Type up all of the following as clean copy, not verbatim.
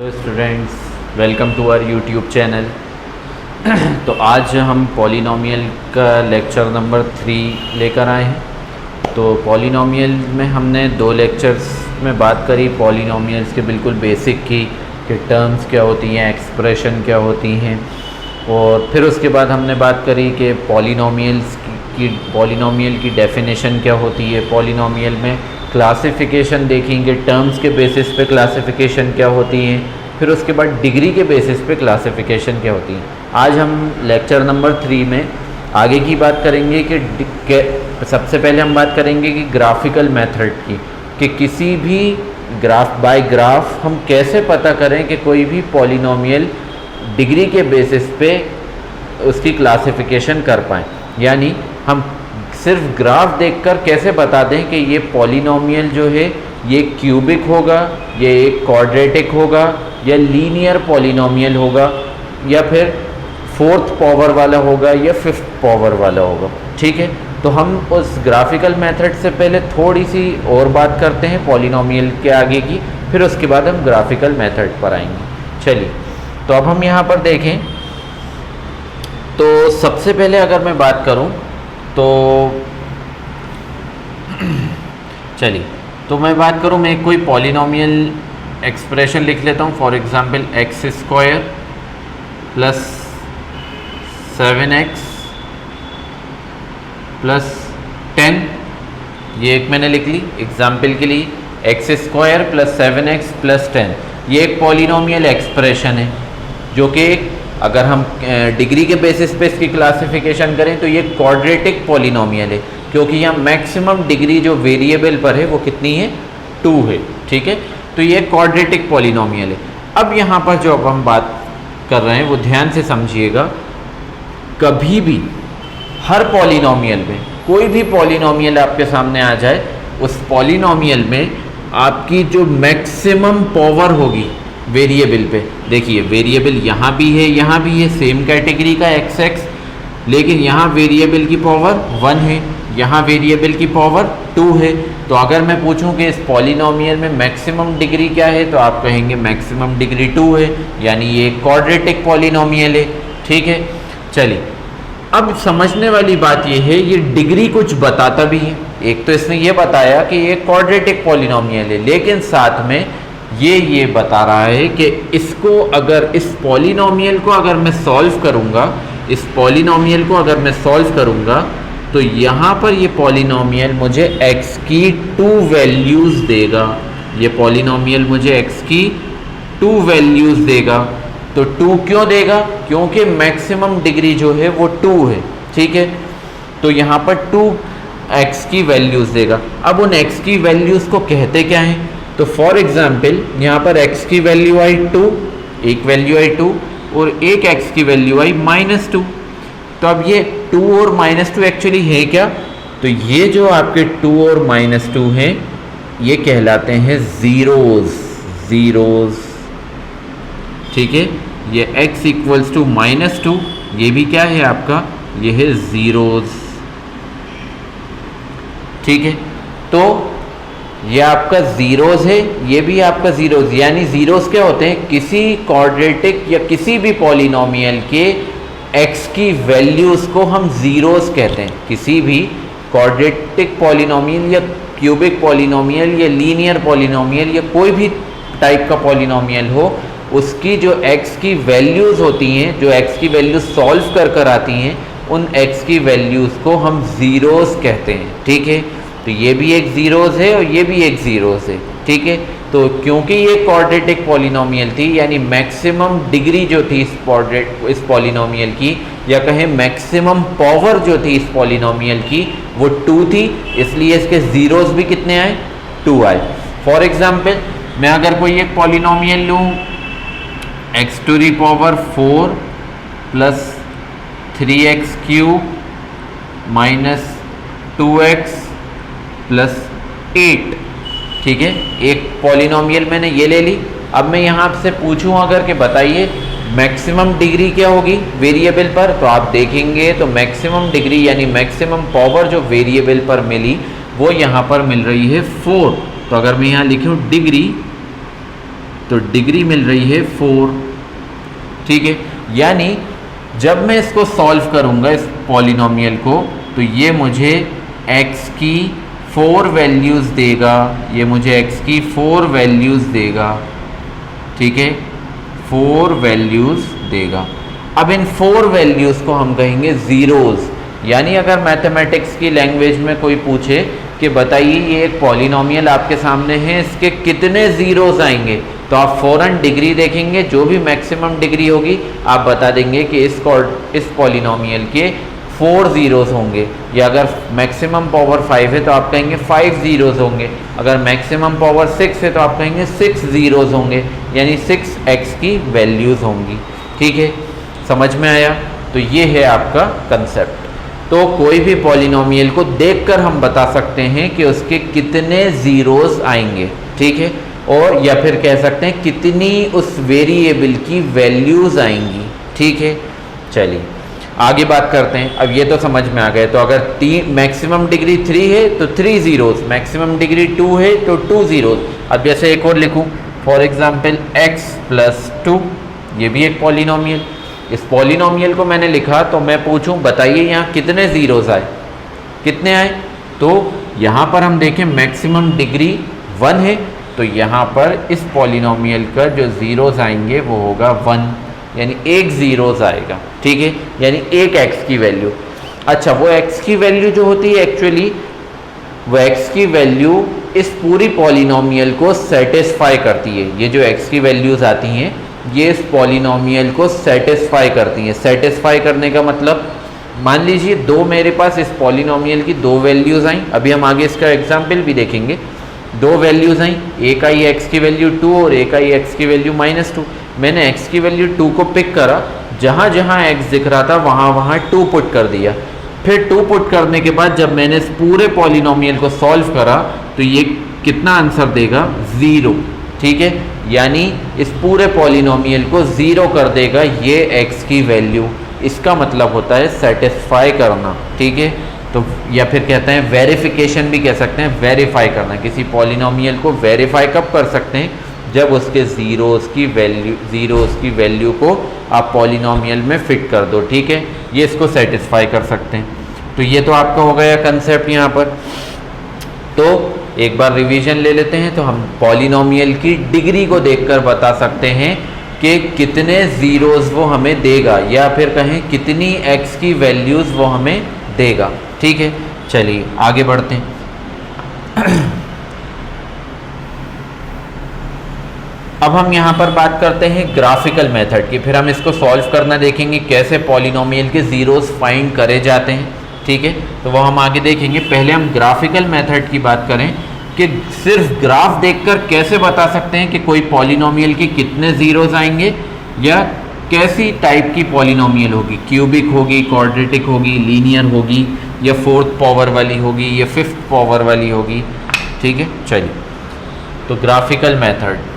Hello students, welcome to our YouTube channel. तो आज हम पॉलिनोमियल का लेक्चर नंबर 3 लेकर आए हैं। तो पॉलिनोमियल में हमने 2 लेक्चर्स में बात करी पॉलिनोमियल्स के बिल्कुल बेसिक की कि टर्म्स क्या होती हैं, एक्सप्रेशन क्या होती हैं, और फिर उसके बाद हमने बात करी कि पॉलिनोमियल की डेफिनेशन क्या होती है, पॉलिनोमियल में क्लासिफिकेशन देखेंगे, टर्म्स के बेसिस पे क्लासिफिकेशन क्या होती हैं, फिर उसके बाद डिग्री के बेसिस पे क्लासिफिकेशन क्या होती है। आज हम लेक्चर नंबर 3 में आगे की बात करेंगे कि सबसे पहले हम बात करेंगे कि ग्राफिकल मेथड की, कि किसी भी बाय ग्राफ हम कैसे पता करें कि कोई भी पॉलिनोमियल डिग्री के बेसिस पे उसकी क्लासिफिकेशन कर पाएँ। यानी हम सिर्फ ग्राफ देखकर कैसे बता दें कि ये पॉलिनोमियल जो है ये क्यूबिक होगा, ये एक क्वाड्रेटिक होगा, या लीनियर पॉलिनोमियल होगा, या फिर 4th पावर वाला होगा, या 5th पावर वाला होगा। ठीक है, तो हम उस ग्राफिकल मेथड से पहले थोड़ी सी और बात करते हैं पॉलिनोमियल के आगे की, फिर उसके बाद हम ग्राफिकल मेथड पर आएंगे। चलिए, तो अब हम यहाँ पर देखें तो सबसे पहले अगर मैं बात करूँ तो चलिए, तो मैं बात करूँ, मैं कोई पॉलिनोमियल एक्सप्रेशन लिख लेता हूँ। For example x² plus 7x plus 10, ये एक मैंने लिख ली एग्जाम्पल के लिए। x² प्लस 7x प्लस 10 ये एक पॉलिनोमियल एक्सप्रेशन है, जो कि अगर हम डिग्री के बेसिस पे इसकी क्लासिफिकेशन करें तो ये क्वाड्रेटिक पॉलिनोमियल है, क्योंकि यहाँ मैक्सिमम डिग्री जो वेरिएबल पर है वो कितनी है, 2 है। ठीक है, तो ये क्वाड्रेटिक पॉलिनोमियल है। अब यहाँ पर जो अब हम बात कर रहे हैं वो ध्यान से समझिएगा। कभी भी हर पॉलिनोमियल में कोई भी पॉलिनोमियल आपके सामने आ जाए, उस पॉलिनोमियल में आपकी जो मैक्सिमम पावर होगी वेरिएबल पे, देखिए वेरिएबल यहाँ भी है, यहाँ भी है, सेम कैटेगरी का x, लेकिन यहाँ वेरिएबल की पावर 1 है, यहाँ वेरिएबल की पावर 2 है। तो अगर मैं पूछूं कि इस पॉलिनोमियल में मैक्सिमम डिग्री क्या है, तो आप कहेंगे मैक्सिमम डिग्री 2 है, यानी ये क्वाड्रेटिक पॉलिनोमियल है। ठीक है, चलिए, अब समझने वाली बात ये है, ये डिग्री कुछ बताता भी है। एक तो इसने ये बताया कि ये क्वाड्रेटिक पॉलिनोमियल है, लेकिन साथ में ये बता रहा है कि इसको अगर इस पॉलिनोमियल को अगर मैं सॉल्व करूँगा, इस पॉलिनोमियल को अगर मैं सॉल्व करूँगा, तो यहाँ पर ये पॉलिनोमियल मुझे x की 2 वैल्यूज़ देगा। ये पॉलिनोमियल मुझे x की 2 वैल्यूज़ देगा। तो 2 क्यों देगा? क्योंकि मैक्सिमम डिग्री जो है वो 2 है। ठीक है, तो यहाँ पर 2x की वैल्यूज़ देगा। अब उन x की वैल्यूज़ को कहते क्या हैं? तो फॉर एग्जाम्पल यहाँ पर x की वैल्यू आई 2, एक वैल्यू आई 2, और एक x की वैल्यू आई -2। तो अब ये 2 और -2 एक्चुअली है क्या? तो ये जो आपके 2 और -2 हैं, ये कहलाते हैं ज़ीरोज़। ठीक है, ये x इक्वल्स टू -2, ये भी क्या है आपका, ये है ज़ीरोज़। ठीक है, तो ये आपका ज़ीरोज़ है, ये भी आपका ज़ीरोज़। यानी ज़ीरोज़ क्या होते हैं? किसी क्वाड्रेटिक या किसी भी पॉलिनोमियल के x की वैल्यूज़ को हम ज़ीरोज़ कहते हैं। किसी भी क्वाड्रेटिक पॉलिनोमियल या क्यूबिक पॉलिनोमियल या लीनियर पॉलिनोमियल या कोई भी टाइप का पॉलिनोमियल हो, उसकी जो x की वैल्यूज़ होती हैं, जो x की वैल्यूज़ सॉल्व कर आती हैं, उन x की वैल्यूज़ को हम ज़ीरोज़ कहते हैं। ठीक है, तो ये भी एक ज़ीरोज़ है और ये भी एक ज़ीरोज़ है। ठीक है, तो क्योंकि ये क्वाड्रेटिक पॉलिनोमियल थी, यानी मैक्सिमम डिग्री जो थी इस पॉलिनोमियल की, या कहें मैक्सिमम पावर जो थी इस पॉलिनोमियल की, वो 2 थी, इसलिए इसके ज़ीरोज़ भी कितने आए? 2 आए। फॉर एग्जांपल मैं अगर कोई एक पॉलिनोमियल लूँ x⁴ plus 3x³ minus 2x plus 8। ठीक है, एक पॉलिनोमियल मैंने ये ले ली। अब मैं यहाँ आपसे पूछूँ अगर कि बताइए मैक्सिमम डिग्री क्या होगी वेरिएबल पर, तो आप देखेंगे तो मैक्सिमम डिग्री यानी मैक्सिमम पावर जो वेरिएबल पर मिली वो यहाँ पर मिल रही है 4। तो अगर मैं यहाँ लिखूँ डिग्री तो डिग्री मिल रही है 4। ठीक है, यानी जब मैं इसको सॉल्व करूंगा इस पॉलिनोमियल को, तो ये मुझे x की 4 वैल्यूज़ देगा, ये मुझे x की 4 वैल्यूज़ देगा। ठीक है, 4 वैल्यूज़ देगा। अब इन 4 वैल्यूज़ को हम कहेंगे ज़ीरोज़। यानी अगर मैथमेटिक्स की लैंग्वेज में कोई पूछे कि बताइए ये एक पॉलिनोमियल आपके सामने है, इसके कितने ज़ीरोज़ आएंगे, तो आप फ़ौरन डिग्री देखेंगे, जो भी मैक्सिमम डिग्री होगी आप बता देंगे कि इस पॉलिनोमियल के 4 ज़ीरोज़ होंगे। या अगर मैक्सिमम पावर 5 है तो आप कहेंगे 5 ज़ीरोज़ होंगे, अगर मैक्सिमम पावर 6 है तो आप कहेंगे 6 ज़ीरोज़ होंगे, यानी 6x की वैल्यूज़ होंगी। ठीक है, समझ में आया? तो ये है आपका कंसेप्ट। तो कोई भी पॉलिनोमियल को देखकर हम बता सकते हैं कि उसके कितने ज़ीरोज़ आएंगे। ठीक है, और या फिर कह सकते हैं कितनी उस वेरिएबल की वैल्यूज़ आएंगी। ठीक है, चलिए आगे बात करते हैं। अब ये तो समझ में आ गए। तो अगर मैक्सिमम डिग्री 3 है तो 3 ज़ीरोज़, मैक्सिमम डिग्री 2 है तो 2 ज़ीरोज़। अब जैसे एक और लिखूँ, फॉर एग्जांपल x + 2, ये भी एक पॉलिनोमियल। इस पॉलिनोमियल को मैंने लिखा तो मैं पूछूं बताइए यहाँ कितने ज़ीरोज़ आए, कितने आए? तो यहाँ पर हम देखें मैक्सिमम डिग्री 1 है, तो यहाँ पर इस पॉलिनोमियल का जो ज़ीरोज़ आएंगे वो होगा 1, यानी 1 ज़ीरोज़ आएगा। ठीक है, यानी 1 x की वैल्यू। अच्छा, वो x की वैल्यू जो होती है एक्चुअली वो x की वैल्यू इस पूरी पॉलिनोमियल को सेटिस्फाई करती है। ये जो x की वैल्यूज़ आती हैं ये इस पॉलिनोमियल को सेटिस्फाई करती हैं। सेटिस्फाई करने का मतलब, मान लीजिए मेरे पास इस पॉलिनोमियल की 2 वैल्यूज़ आई, अभी हम आगे इसका एग्जाम्पल भी देखेंगे। 2 वैल्यूज़ आई, एक आई x की वैल्यू 2 और एक आई x की वैल्यू -2। मैंने x की वैल्यू 2 को पिक करा, जहाँ जहाँ x दिख रहा था वहाँ वहाँ 2 पुट कर दिया। फिर 2 पुट करने के बाद जब मैंने इस पूरे पॉलिनोमियल को सॉल्व करा तो ये कितना आंसर देगा? 0। ठीक है, यानी इस पूरे पॉलिनोमियल को 0 कर देगा ये x की वैल्यू। इसका मतलब होता है सेटिस्फाई करना। ठीक है, तो या फिर कहते हैं वेरिफिकेशन भी कह सकते हैं, वेरीफाई करना। किसी पॉलिनोमियल को वेरीफाई कब कर सकते हैं? जब उसके ज़ीरोज़ की वैल्यू को आप पॉलिनोमियल में फिट कर दो। ठीक है, ये इसको सेटिस्फाई कर सकते हैं। तो ये तो आपका हो गया कंसेप्ट यहाँ पर। तो एक बार रिवीजन ले लेते हैं। तो हम पॉलिनोमियल की डिग्री को देखकर बता सकते हैं कि कितने ज़ीरोज़ वो हमें देगा, या फिर कहें कितनी x की वैल्यूज़ वो हमें देगा। ठीक है, चलिए आगे बढ़ते हैं। अब हम यहाँ पर बात करते हैं ग्राफिकल मेथड की, फिर हम इसको सॉल्व करना देखेंगे कैसे पॉलिनोमियल के ज़ीरोज़ फाइंड करे जाते हैं। ठीक है, तो वो हम आगे देखेंगे। पहले हम ग्राफिकल मेथड की बात करें कि सिर्फ ग्राफ देखकर कैसे बता सकते हैं कि कोई पॉलिनोमियल की कितने ज़ीरोज़ आएंगे, या कैसी टाइप की पॉलिनोमियल होगी, क्यूबिक होगी, क्वाड्रेटिक होगी, लीनियर होगी, या 4th पावर वाली होगी, या 5th पावर वाली होगी। ठीक है, चलिए तो ग्राफिकल मेथड।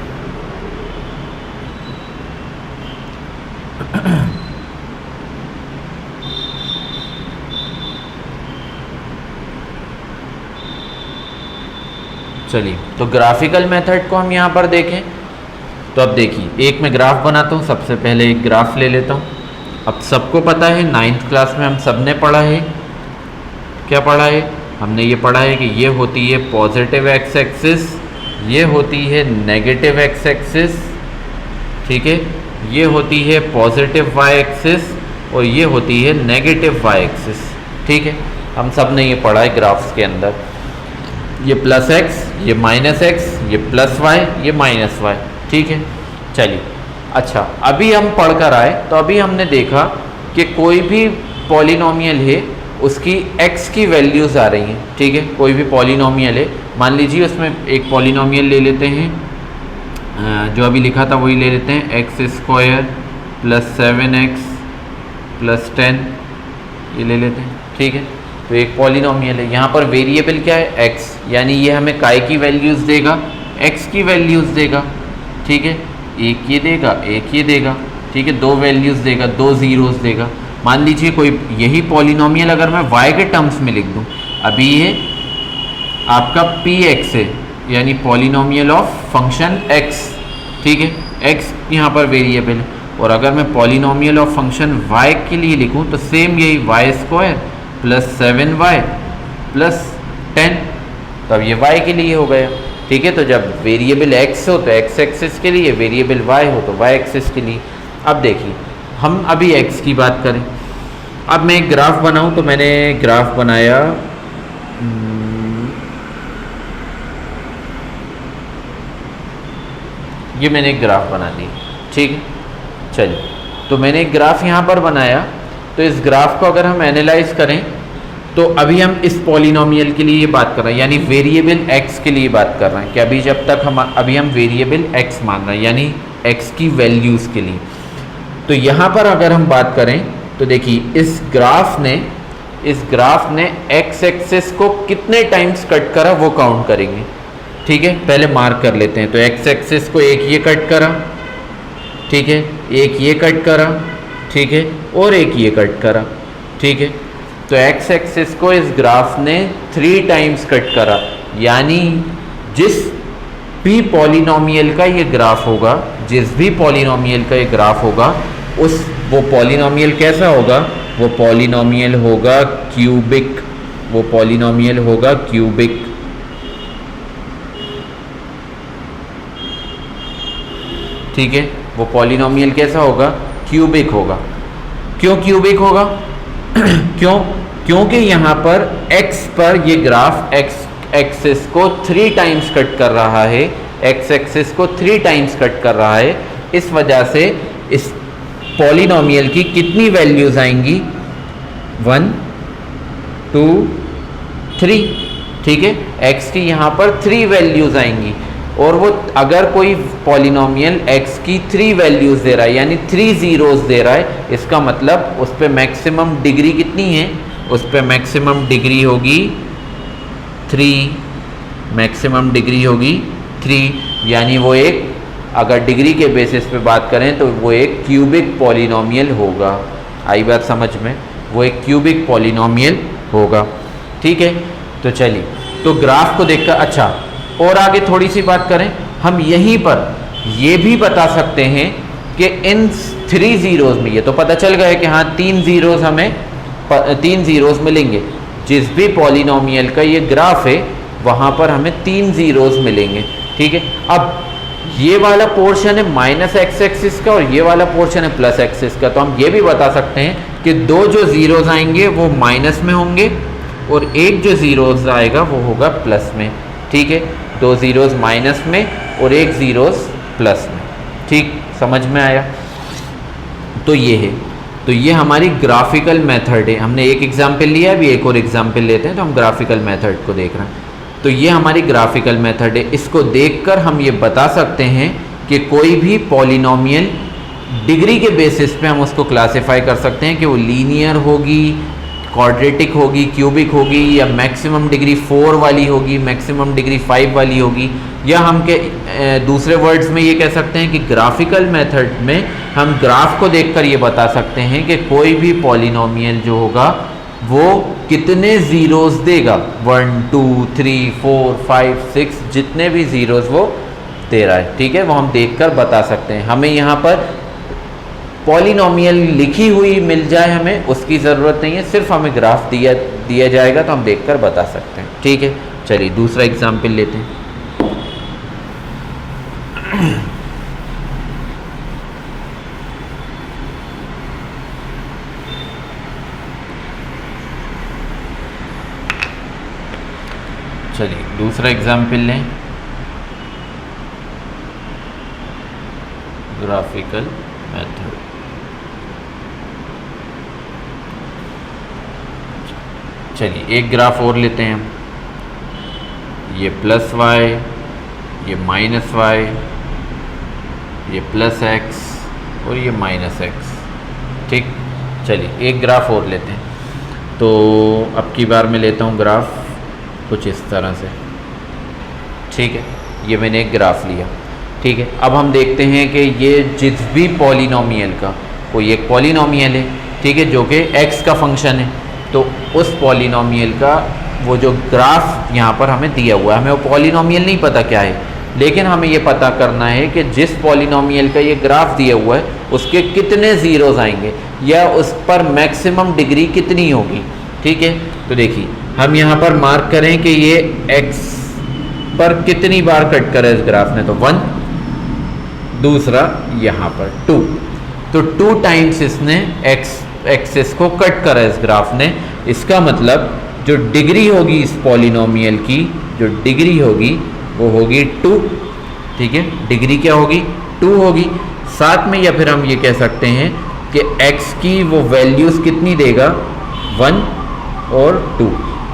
चलिए तो ग्राफिकल मेथड को हम यहाँ पर देखें। तो अब देखिए, एक मैं ग्राफ बनाता हूँ। सबसे पहले एक ग्राफ ले लेता हूँ। अब सबको पता है 9th क्लास में हम सब ने पढ़ा है, क्या पढ़ा है? हमने ये पढ़ा है कि ये होती है पॉजिटिव एक्स एक्सिस, ये होती है नेगेटिव एक्स एक्सिस। ठीक है, ये होती है पॉजिटिव वाई एक्सिस और ये होती है नेगेटिव वाई एक्सिस। ठीक है, हम सब ने ये पढ़ा है ग्राफ्स के अंदर। ये प्लस एक्स, ये माइनस एक्स, ये प्लस वाई, ये माइनस वाई। ठीक है, चलिए अच्छा, अभी हम पढ़कर आए तो अभी हमने देखा कि कोई भी पॉलिनोमियल है उसकी x की वैल्यूज़ आ रही हैं। ठीक है, कोई भी पॉलिनोमियल है, मान लीजिए उसमें एक पॉलिनोमियल ले लेते हैं, जो अभी लिखा था वही ले लेते हैं, x² + 7x + 10, ये ले लेते हैं। ठीक है, तो एक पॉलिनोमियल है, यहाँ पर वेरिएबल क्या है? x, यानी ये हमें काय की वैल्यूज़ देगा, x की वैल्यूज़ देगा। ठीक है, एक ये देगा, एक ये देगा। ठीक है, 2 वैल्यूज़ देगा, 2 ज़ीरोज़ देगा। मान लीजिए कोई यही पॉलिनोमियल अगर मैं y के टर्म्स में लिख दूँ, अभी ये आपका px है, यानी पॉलिनोमियल ऑफ फंक्शन x। ठीक है, x यहाँ पर वेरिएबल है। और अगर मैं पॉलिनोमियल ऑफ फंक्शन y के लिए लिखूँ तो सेम यही y² प्लस 7y प्लस 10, तो अब ये y के लिए हो गया। ठीक है, तो जब वेरिएबल x हो तो x एक्सिस के लिए, वेरिएबल y हो तो y एक्सिस के लिए। अब देखिए हम अभी x की बात करें। अब मैं एक ग्राफ बनाऊं तो मैंने ग्राफ बनाया, ये मैंने एक ग्राफ बना दी। ठीक है, चलिए, तो मैंने एक ग्राफ यहाँ पर बनाया। तो इस ग्राफ को अगर हम एनालाइज करें तो अभी हम इस पॉलिनोमियल के लिए बात कर रहे हैं, यानी वेरिएबल x के लिए बात कर रहे हैं कि अभी हम वेरिएबल x मान रहे हैं, यानी x की वैल्यूज़ के लिए। तो यहाँ पर अगर हम बात करें तो देखिए इस ग्राफ ने x एक्सिस को कितने टाइम्स कट करा वो काउंट करेंगे। ठीक है, पहले मार्क कर लेते हैं। तो x एक्सिस को एक ये कट करा, ठीक है, एक ये कट करा, ठीक है, और एक ये कट करा। ठीक है, तो x एक्सिस को इस ग्राफ ने 3 टाइम्स कट करा, यानी जिस भी पॉलिनोमियल का ये ग्राफ होगा, जिस भी पॉलिनोमियल का ये ग्राफ होगा, वो पॉलिनोमियल कैसा होगा? वो पॉलिनोमियल होगा क्यूबिक, वो पॉलिनोमियल होगा क्यूबिक। ठीक है, वो पॉलिनोमियल कैसा होगा? क्यूबिक होगा। क्यों क्यूबिक होगा? क्योंकि यहाँ पर x पर ये ग्राफ x एक्सिस को 3 टाइम्स कट कर रहा है, x एक्सिस को 3 टाइम्स कट कर रहा है। इस वजह से इस पॉलिनोमियल की कितनी वैल्यूज आएंगी? 1 2 3। ठीक है, x की यहाँ पर 3 वैल्यूज आएंगी, और वो अगर कोई पॉलिनोमियल x की 3 वैल्यूज दे रहा है, यानी 3 जीरोस दे रहा है, इसका मतलब उस पर मैक्सिमम डिग्री कितनी है? उस पर मैक्सिमम डिग्री होगी 3, मैक्सिमम डिग्री होगी 3, यानी वो एक, अगर डिग्री के बेसिस पे बात करें तो वो एक क्यूबिक पॉलिनोमियल होगा। आई बात समझ में? वो एक क्यूबिक पॉलिनोमियल होगा। ठीक है, तो चलिए, तो ग्राफ को देखकर, अच्छा और आगे थोड़ी सी बात करें, हम यहीं पर ये भी बता सकते हैं कि इन 3 जीरोस में, ये तो पता चल गया है कि हाँ 3 जीरोस हमें 3 जीरोस मिलेंगे। जिस भी पॉलिनोमियल का ये ग्राफ है वहाँ पर हमें 3 जीरोस मिलेंगे। ठीक है, अब ये वाला पोर्शन है माइनस एक्स एक्सिस का और ये वाला पोर्शन है प्लस एक्सिस का, तो हम ये भी बता सकते हैं कि 2 जो जीरोस आएंगे वो माइनस में होंगे और एक जो जीरोस आएगा वो होगा प्लस में। ठीक है, 2 जीरोस माइनस में और एक जीरोस प्लस में। ठीक, समझ में आया? तो ये है, तो ये हमारी ग्राफिकल मेथड है। हमने एक एग्जाम्पल लिया है, अभी एक और एग्जाम्पल लेते हैं, तो हम ग्राफिकल मेथड को देख रहे हैं। तो ये हमारी ग्राफिकल मेथड है। इसको देखकर हम ये बता सकते हैं कि कोई भी पॉलिनोमियल डिग्री के बेसिस पे हम उसको क्लासिफाई कर सकते हैं कि वो लीनियर होगी, क्वाड्रेटिक होगी, क्यूबिक होगी, या मैक्सिमम डिग्री 4 वाली होगी, मैक्सिमम डिग्री 5 वाली होगी, या हम के दूसरे वर्ड्स में ये कह सकते हैं कि ग्राफिकल मेथड में हम ग्राफ को देखकर ये बता सकते हैं कि कोई भी पॉलिनोमियल जो होगा वो कितने ज़ीरोस देगा। 1 2 3 4 5 6 जितने भी ज़ीरोस वो दे रहा है। ठीक है, वो हम देखकर बता सकते हैं। हमें यहाँ पर पॉलिनोमियल लिखी हुई मिल जाए, हमें उसकी ज़रूरत नहीं है, सिर्फ हमें ग्राफ दिया जाएगा तो हम देखकर बता सकते हैं। ठीक है, चलिए दूसरा एग्जाम्पल लेते हैं। चलिए दूसरा एग्जाम्पल लें, ग्राफिकल मेथड। चलिए एक ग्राफ और लेते हैं हम। ये प्लस वाई, ये माइनस वाई, ये प्लस एक्स और ये माइनस एक्स। ठीक, चलिए एक ग्राफ और लेते हैं। तो अब की बार मैं लेता हूँ ग्राफ कुछ इस तरह से। ठीक है, ये मैंने एक ग्राफ लिया। ठीक है, अब हम देखते हैं कि ये जिस भी पॉलिनोमियल का, कोई एक पॉलिनोमियल है, ठीक है, जो कि x का फंक्शन है, तो उस पॉलिनोमियल का वो जो ग्राफ यहाँ पर हमें दिया हुआ है, हमें वो पॉलिनोमियल नहीं पता क्या है, लेकिन हमें ये पता करना है कि जिस पॉलिनोमियल का ये ग्राफ दिया हुआ है उसके कितने ज़ीरोज़ आएंगे या उस पर मैक्सिमम डिग्री कितनी होगी। ठीक है, तो देखिए हम यहाँ पर मार्क करें कि ये x पर कितनी बार कट करा है इस ग्राफ ने, तो 1, दूसरा यहाँ पर 2, तो 2 टाइम्स इसने एक्सिस को कट करा इस ग्राफ ने। इसका मतलब जो डिग्री होगी इस पॉलिनोमियल की, जो डिग्री होगी वो होगी 2। ठीक है, डिग्री क्या होगी, 2 होगी। साथ में या फिर हम ये कह सकते हैं कि x की वो वैल्यूज़ कितनी देगा, 1 और 2।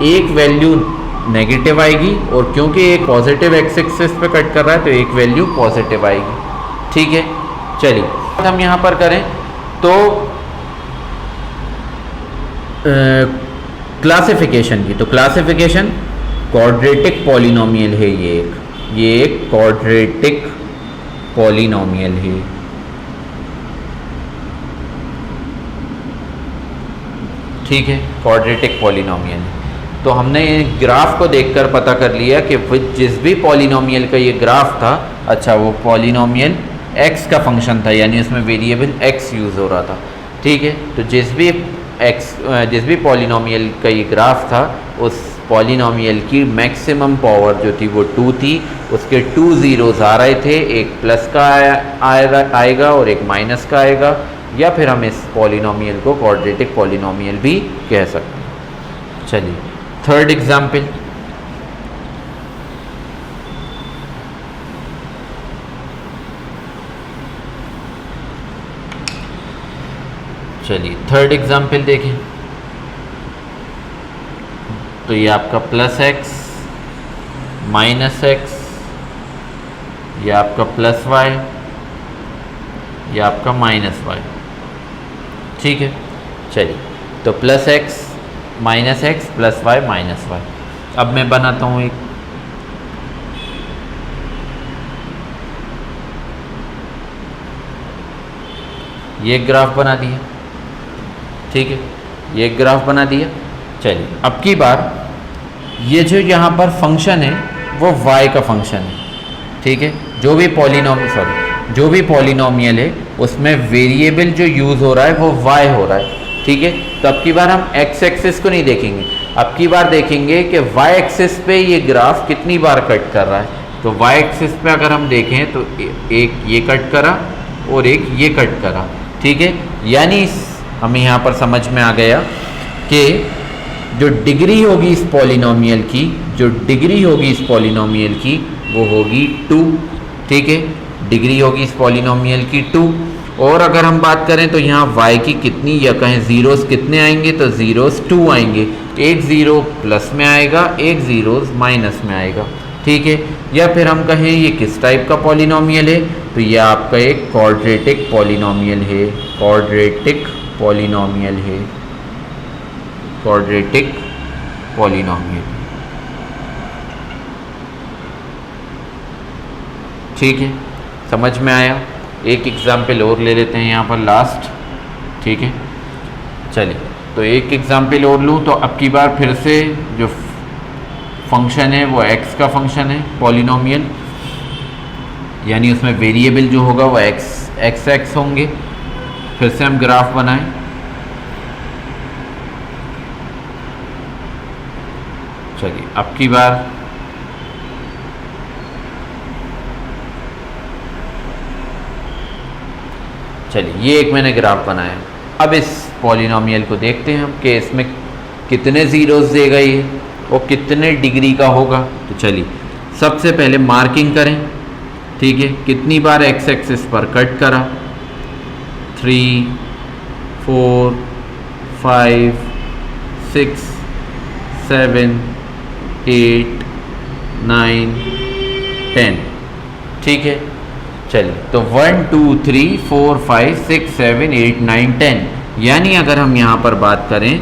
एक वैल्यू नेगेटिव आएगी और क्योंकि एक पॉजिटिव एक्स एक्सिस पे कट कर रहा है तो एक वैल्यू पॉजिटिव आएगी। ठीक है, चलिए हम यहाँ पर करें तो क्लासिफिकेशन की, तो क्लासिफिकेशन क्वाड्रेटिक पॉलिनोमियल है ये एक क्वाड्रेटिक पॉलिनोमियल है। ठीक है, क्वाड्रेटिक पॉलिनोमियल है। तो हमने ग्राफ को देखकर पता कर लिया कि जिस भी पॉलिनोमियल का ये ग्राफ था, अच्छा वो पॉलिनोमियल x का फंक्शन था, यानी उसमें वेरिएबल x यूज़ हो रहा था। ठीक है, तो जिस भी पॉलिनोमियल का ये ग्राफ था उस पॉलिनोमियल की मैक्सिमम पावर जो थी वो 2 थी। उसके 2 ज़ीरोज़ आ रहे थे, एक प्लस का आएगा और एक माइनस का आएगा, या फिर हम इस पॉलिनोमियल को क्वाड्रेटिक पॉलिनोमियल भी कह सकते हैं। चलिए थर्ड एग्जाम्पल, चलिए थर्ड एग्जाम्पल देखें। तो ये आपका प्लस x माइनस x, ये आपका प्लस y, ये आपका माइनस y। ठीक है, चलिए तो plus x minus x plus y minus y। अब मैं बनाता हूँ एक, ये ग्राफ बना दिया। ठीक है, ये ग्राफ बना दिया। चलिए अब की बार ये जो यहाँ पर फंक्शन है वो y का फंक्शन है। ठीक है, जो भी पॉलिनोमियल है उसमें वेरिएबल जो यूज़ हो रहा है वो y हो रहा है। ठीक है, तो अब की बार हम x एक्सिस को नहीं देखेंगे, अब की बार देखेंगे कि y एक्सिस पे ये ग्राफ कितनी बार कट कर रहा है। तो y एक्सिस पे अगर हम देखें तो एक ये कट करा और एक ये कट करा। ठीक है, यानी हमें यहाँ पर समझ में आ गया कि जो डिग्री होगी इस पॉलिनोमियल की, वो होगी 2। ठीक है, डिग्री होगी इस पॉलिनोमियल की 2। और अगर हम बात करें तो यहाँ y की कितनी, या कहें ज़ीरोज़ कितने आएंगे, तो ज़ीरोज़ 2 आएंगे। एक ज़ीरो प्लस में आएगा, एक ज़ीरोज़ माइनस में आएगा। ठीक है, या फिर हम कहें ये किस टाइप का पॉलिनोमियल है, तो ये आपका एक क्वाड्रेटिक पॉलिनोमियल है। Quadratic polynomial. ठीक है, समझ में आया। एक एग्जाम्पल और ले लेते हैं यहाँ पर लास्ट। ठीक है, चलिए तो एक एग्जाम्पल और लूँ तो अब की बार फिर से जो फंक्शन है वो x का फंक्शन है पॉलिनोमियल, यानी उसमें वेरिएबल जो होगा वो x होंगे। फिर से हम ग्राफ बनाएं। चलिए अब की बार ये एक मैंने ग्राफ बनाया। अब इस पॉलिनोमियल को देखते हैं हम कि इसमें कितने ज़ीरोज़ देगा ये और कितने डिग्री का होगा। तो चलिए सबसे पहले मार्किंग करें। ठीक है, कितनी बार x एक्सिस पर कट करा, 3, 4, 5, 6, 7, 8, 9, 10। ठीक है, चलिए तो 1, 2, 3, 4, 5, 6, 7, 8, 9, 10। यानी अगर हम यहाँ पर बात करें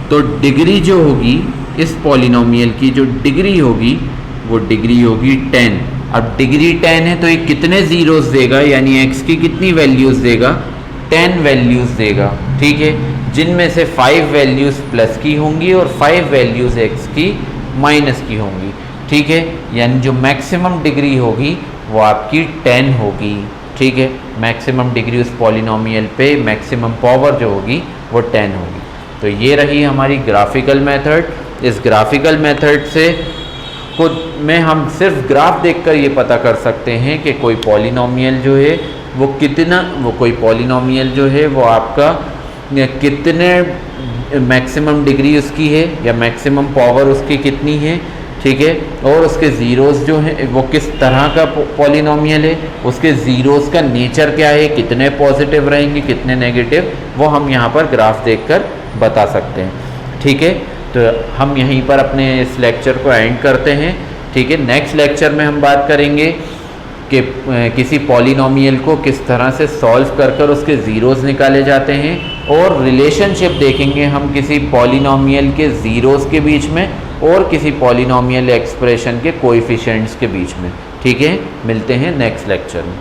तो डिग्री जो होगी इस पॉलिनोमियल की, जो डिग्री होगी वो डिग्री होगी 10। अब डिग्री 10 है तो ये कितने ज़ीरोज़ देगा, यानी x की कितनी वैल्यूज़ देगा, 10 वैल्यूज़ देगा। ठीक है, जिनमें से 5 वैल्यूज़ प्लस की होंगी और 5 वैल्यूज़ x की माइनस की होंगी। ठीक है, यानी जो मैक्सिमम डिग्री होगी वो आपकी 10 होगी। ठीक है, मैक्सिमम डिग्री उस पॉलिनोमियल पे मैक्सिमम पावर जो होगी वो 10 होगी। तो ये रही हमारी ग्राफिकल मेथड। इस ग्राफिकल मेथड से को में हम सिर्फ ग्राफ देखकर ये पता कर सकते हैं कि कोई पॉलिनोमियल जो है वो कितना, वो कोई पॉलिनोमियल जो है वो आपका कितने मैक्सिमम डिग्री उसकी है या मैक्सिमम पावर उसकी कितनी है। ठीक है, और उसके ज़ीरोज़ जो हैं वो किस तरह का पॉलिनोमियल है, उसके ज़ीरोज़ का नेचर क्या है, कितने पॉजिटिव रहेंगे कितने नेगेटिव, वो हम यहाँ पर ग्राफ देखकर बता सकते हैं। ठीक है, तो हम यहीं पर अपने इस लेक्चर को एंड करते हैं। ठीक है, नेक्स्ट लेक्चर में हम बात करेंगे कि किसी पॉलिनोमियल को किस तरह से सॉल्व कर कर उसके ज़ीरोज़ निकाले जाते हैं, और रिलेशनशिप देखेंगे हम किसी पॉलिनोमियल के ज़ीरोज़ के बीच में और किसी पॉलिनोमियल एक्सप्रेशन के कोएफिशिएंट्स के बीच में। ठीक है, मिलते हैं नेक्स्ट लेक्चर में।